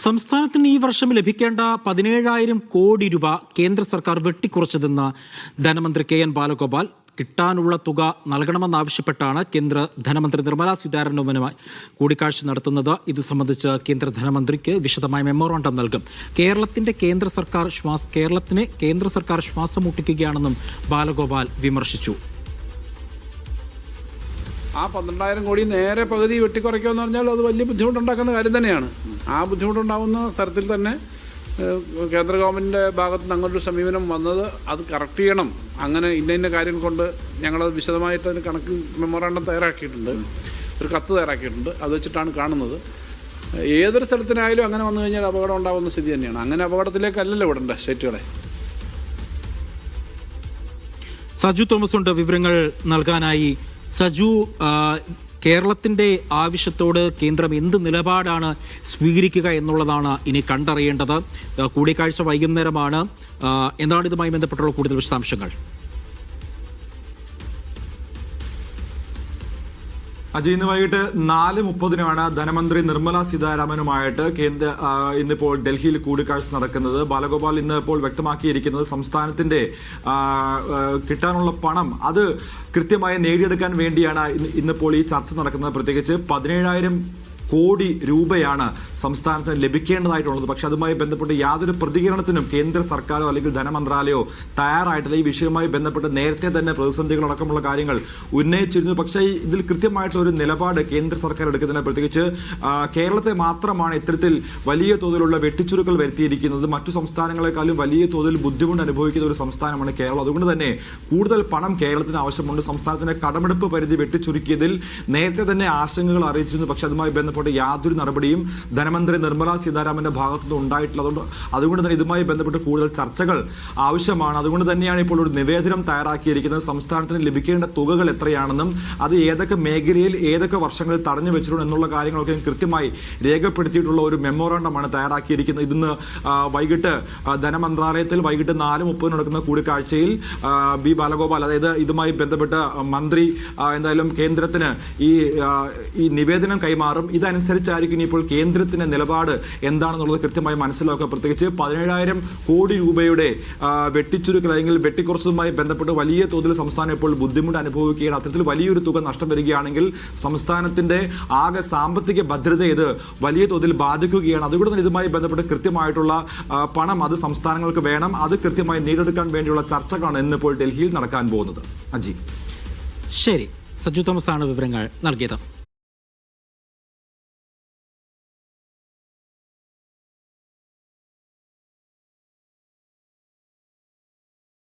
സംസ്ഥാനത്തിന് ഈ വർഷം ലഭിക്കേണ്ട 17,000 കോടി രൂപ കേന്ദ്ര സർക്കാർ വെട്ടിക്കുറച്ചതെന്ന് ധനമന്ത്രി കെ എൻ ബാലഗോപാൽ. കിട്ടാനുള്ള തുക നൽകണമെന്നാവശ്യപ്പെട്ടാണ് കേന്ദ്ര ധനമന്ത്രി നിർമ്മല സീതാരാമനുമായി കൂടിക്കാഴ്ച നടത്തുന്നത്. ഇത് സംബന്ധിച്ച് കേന്ദ്ര ധനമന്ത്രിക്ക് വിശദമായ മെമ്മോറാണ്ടം നൽകും. കേരളത്തിന് കേന്ദ്ര സർക്കാർ ശ്വാസം മുട്ടിക്കുകയാണെന്നും ബാലഗോപാൽ വിമർശിച്ചു. ആ 12,000 കോടി നേരെ പകുതി വെട്ടിക്കുറയ്ക്കുക എന്ന് പറഞ്ഞാൽ അത് വലിയ ബുദ്ധിമുട്ടുണ്ടാക്കുന്ന കാര്യം തന്നെയാണ്. ആ ബുദ്ധിമുട്ടുണ്ടാകുന്ന തരത്തിൽ തന്നെ കേന്ദ്ര ഗവൺമെൻറ്റിൻ്റെ ഭാഗത്ത് നിന്ന് അങ്ങനൊരു സമീപനം വന്നത് അത് കറക്റ്റ് ചെയ്യണം. അങ്ങനെ ഇന്ന കാര്യം കൊണ്ട് ഞങ്ങളത് വിശദമായിട്ട് അതിന് കണക്ക് മെമ്മോറാണ്ടം തയ്യാറാക്കിയിട്ടുണ്ട്, ഒരു കത്ത് തയ്യാറാക്കിയിട്ടുണ്ട്. അത് വെച്ചിട്ടാണ് കാണുന്നത്. ഏതൊരു സ്ഥലത്തിനായാലും അങ്ങനെ വന്നു കഴിഞ്ഞാൽ അപകടം ഉണ്ടാകുന്ന സ്ഥിതി തന്നെയാണ്. അങ്ങനെ അപകടത്തിലേക്കല്ലല്ലോ വിടേണ്ട സ്റ്റേറ്റുകളെ. സജു തോമസ് ഉണ്ട് വിവരങ്ങൾ നൽകാനായി. സജു, കേരളത്തിന്റെ ആവശ്യത്തോട് കേന്ദ്രം എന്ത് നിലപാടാണ് സ്വീകരിക്കുക എന്നുള്ളതാണ് ഇനി കണ്ടറിയേണ്ടത്. കൂടിക്കാഴ്ച വൈകുന്നേരമാണ്. എന്താണ് ഇതുമായി ബന്ധപ്പെട്ടുള്ള കൂടുതൽ വിശദാംശങ്ങൾ? അജയ്, ഇന്ന് വൈകിട്ട് 4:30 ധനമന്ത്രി നിർമ്മല സീതാരാമനുമായിട്ട് ഇന്നിപ്പോൾ ഡൽഹിയിൽ കൂടിക്കാഴ്ച നടക്കുന്നത്. ബാലഗോപാൽ ഇന്ന് ഇപ്പോൾ വ്യക്തമാക്കിയിരിക്കുന്നത് സംസ്ഥാനത്തിന്റെ കിട്ടാനുള്ള പണം അത് കൃത്യമായി നേടിയെടുക്കാൻ വേണ്ടിയാണ് ഇന്നിപ്പോൾ ഈ ചർച്ച നടക്കുന്നത്. പ്രത്യേകിച്ച് 17,000 കോടി രൂപയാണ് സംസ്ഥാനത്തിന് ലഭിക്കേണ്ടതായിട്ടുള്ളത്. പക്ഷെ അതുമായി ബന്ധപ്പെട്ട് യാതൊരു പ്രതികരണത്തിനും കേന്ദ്ര സർക്കാരോ അല്ലെങ്കിൽ ധനമന്ത്രാലയോ തയ്യാറായിട്ടില്ല. ഈ വിഷയവുമായി ബന്ധപ്പെട്ട് നേരത്തെ തന്നെ പ്രതിസന്ധികളടക്കമുള്ള കാര്യങ്ങൾ ഉന്നയിച്ചിരുന്നു. പക്ഷേ ഇതിൽ കൃത്യമായിട്ടുള്ള ഒരു നിലപാട് കേന്ദ്ര സർക്കാർ എടുക്കുന്നതിന്, പ്രത്യേകിച്ച് കേരളത്തെ മാത്രമാണ് ഇത്തരത്തിൽ വലിയ തോതിലുള്ള വെട്ടിച്ചുരുക്കൽ വരുത്തിയിരിക്കുന്നത്. മറ്റു സംസ്ഥാനങ്ങളെക്കാളും വലിയ തോതിൽ ബുദ്ധിമുട്ട് അനുഭവിക്കുന്ന ഒരു സംസ്ഥാനമാണ് കേരളം. അതുകൊണ്ട് തന്നെ കൂടുതൽ പണം കേരളത്തിന് ആവശ്യമുണ്ട്. സംസ്ഥാനത്തിന്റെ കടമെടുപ്പ് പരിധി വെട്ടിച്ചുരുക്കിയതിൽ നേരത്തെ തന്നെ ആശങ്കകൾ അറിയിച്ചിരുന്നു. പക്ഷെ അതുമായി ബന്ധപ്പെട്ട് യാതൊരു നടപടിയും ധനമന്ത്രി നിർമ്മല സീതാരാമന്റെ ഭാഗത്തുനിന്ന് ഉണ്ടായിട്ടില്ല. അതുകൊണ്ട് തന്നെ ഇതുമായി ബന്ധപ്പെട്ട് കൂടുതൽ ചർച്ചകൾ ആവശ്യമാണ്. അതുകൊണ്ട് തന്നെയാണ് ഇപ്പോൾ ഒരു നിവേദനം തയ്യാറാക്കിയിരിക്കുന്നത്. സംസ്ഥാനത്തിന് ലഭിക്കേണ്ട തുകകൾ എത്രയാണെന്നും അത് ഏതൊക്കെ മേഖലയിൽ ഏതൊക്കെ വർഷങ്ങളിൽ തടഞ്ഞു വെച്ചിട്ടുണ്ട് എന്നുള്ള കാര്യങ്ങളൊക്കെ കൃത്യമായി രേഖപ്പെടുത്തിയിട്ടുള്ള ഒരു മെമ്മോറാണ്ടമാണ് തയ്യാറാക്കിയിരിക്കുന്നത്. ഇന്ന് വൈകിട്ട് ധനമന്ത്രാലയത്തിൽ വൈകിട്ട് 4:30 നടക്കുന്ന കൂടിക്കാഴ്ചയിൽ ബി ബാലഗോപാൽ, അതായത് ഇതുമായി ബന്ധപ്പെട്ട് മന്ത്രി എന്തായാലും കേന്ദ്രത്തിന് ഈ നിവേദനം കൈമാറും. ഇതനുസരിച്ചായിരിക്കും ഇപ്പോൾ കേന്ദ്രത്തിന്റെ നിലപാട് എന്താണെന്നുള്ളത് കൃത്യമായി മനസ്സിലാക്കുക. പ്രത്യേകിച്ച് 17,000 കോടി രൂപയുടെ വെട്ടിച്ചുരുക്കൽ അല്ലെങ്കിൽ വെട്ടിക്കുറച്ചതുമായി ബന്ധപ്പെട്ട് വലിയ തോതിൽ സംസ്ഥാനം ഇപ്പോൾ ബുദ്ധിമുട്ട് അനുഭവിക്കുകയാണ്. അത്തരത്തിൽ വലിയൊരു തുക നഷ്ടം വരികയാണെങ്കിൽ സംസ്ഥാനത്തിന്റെ ആകെ സാമ്പത്തിക ഭദ്രതയെ ഇത് വലിയ തോതിൽ ബാധിക്കുകയാണ്. അതുകൊണ്ട് തന്നെ ഇതുമായി ബന്ധപ്പെട്ട് കൃത്യമായിട്ടുള്ള പണം അത് സംസ്ഥാനങ്ങൾക്ക് വേണം. അത് കൃത്യമായി നേടിയെടുക്കാൻ വേണ്ടിയുള്ള ചർച്ചകളാണ് ഇന്നിപ്പോൾ ഡൽഹിയിൽ നടക്കാൻ പോകുന്നത്. അജി, ശരി. സജു തോമസ് ആണ് വിവരങ്ങൾ നൽകിയത്.